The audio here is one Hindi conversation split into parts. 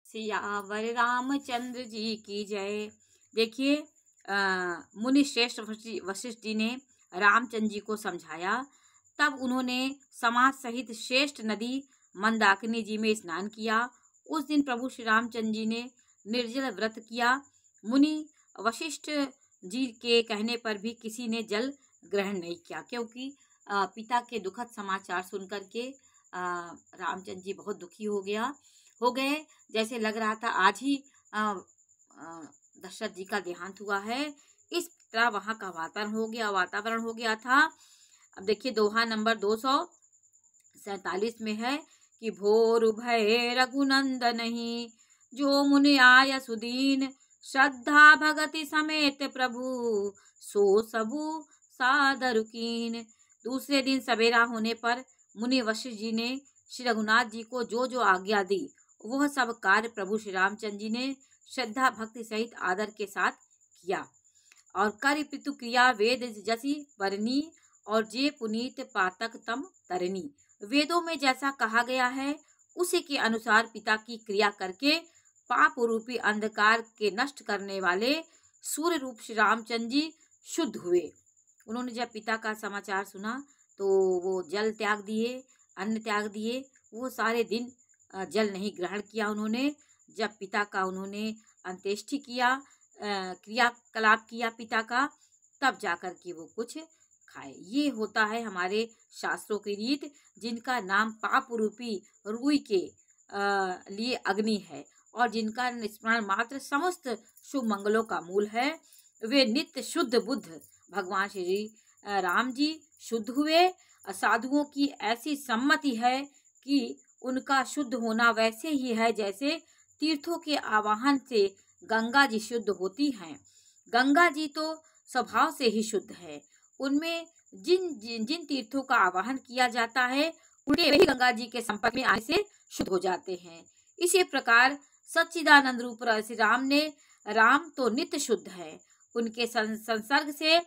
सियावर रामचंद्र जी की जय। देखिए मुनि श्रेष्ठ वशिष्ठ जी ने रामचंद्र जी को समझाया। तब उन्होंने समाज सहित श्रेष्ठ नदी मंदाकिनी जी में स्नान किया। उस दिन प्रभु श्री रामचंद्र जी ने निर्जल व्रत किया। मुनि वशिष्ठ जी के कहने पर भी किसी ने जल ग्रहण नहीं किया, क्योंकि पिता के दुखद समाचार सुनकर के रामचंद्र जी बहुत दुखी हो गए। जैसे लग रहा था आज ही दशरथ जी का देहांत हुआ है। इस तरह वहां का वातावरण हो गया था। अब देखिए दोहा नंबर 247 में है कि भोर भय रघुनंदन ही, जो मुनि आय सुदीन, श्रद्धा भगति समेत प्रभु, सो सबु सादर कीन। दूसरे दिन सवेरा होने पर मुनि वशिष्ठ जी ने श्री रघुनाथ जी को जो जो आज्ञा दी वह सब कार्य प्रभु श्री रामचंद्र जी ने श्रद्धा भक्ति सहित आदर के साथ किया। और कार्य पितु क्रिया वेद जसी बरनी, और जे पुनीत पातक तम तरनी। वेदों में जैसा कहा गया है उसी के अनुसार पिता की क्रिया करके पाप रूपी अंधकार के नष्ट करने वाले सूर्य रूप श्री रामचंद्र जी शुद्ध हुए। उन्होंने जब पिता का समाचार सुना तो वो जल त्याग दिए, अन्न त्याग दिए। वो सारे दिन जल नहीं ग्रहण किया उन्होंने। जब पिता का उन्होंने अंत्येष्टि किया, क्रियाकलाप किया पिता का, तब जाकर के वो कुछ खाए। ये होता है हमारे शास्त्रों की रीत, जिनका नाम पाप रूपी रुई के लिए अग्नि है और जिनका स्मरण मात्र समस्त शुभ मंगलों का मूल है। वे नित्य शुद्ध बुद्ध भगवान श्री राम जी शुद्ध हुए। साधुओं की ऐसी सम्मति है कि उनका शुद्ध होना वैसे ही है जैसे तीर्थों के आवाहन से गंगा जी शुद्ध होती हैं। गंगा जी तो स्वभाव से ही शुद्ध है। उनमें जिन तीर्थों का आवाहन किया जाता है उनके वही गंगा जी के संपर्क में आने से शुद्ध हो जाते हैं। इसी प्रकार सच्चिदानंद रूप श्री राम तो नित्य शुद्ध है। उनके संसर्ग से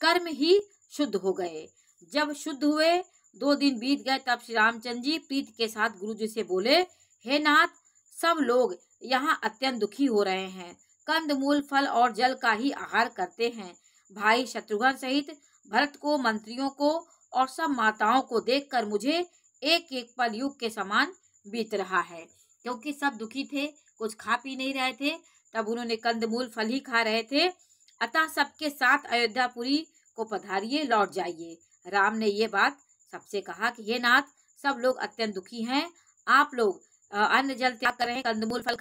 कर्म ही शुद्ध हो गए। जब शुद्ध हुए 2 दिन बीत गए, तब श्री रामचंद्र जी प्रीति के साथ गुरु जी से बोले, हे नाथ, सब लोग यहाँ अत्यंत दुखी हो रहे हैं। कंदमूल फल और जल का ही आहार करते हैं। भाई शत्रुघ्न सहित भरत को, मंत्रियों को और सब माताओं को देखकर मुझे एक एक पल युग के समान बीत रहा है। क्योंकि सब दुखी थे, कुछ खा पी नहीं रहे थे, तब उन्होंने कंदमूल फल ही खा रहे थे। अतः सबके साथ अयोध्यापुरी को पधारिए, लौट जाइए। राम ने ये बात सबसे कहा कि हे नाथ, सब लोग अत्यंत दुखी हैं। आप लोग अन्न जल त्याग कर रहे हैं, कंदमूल फल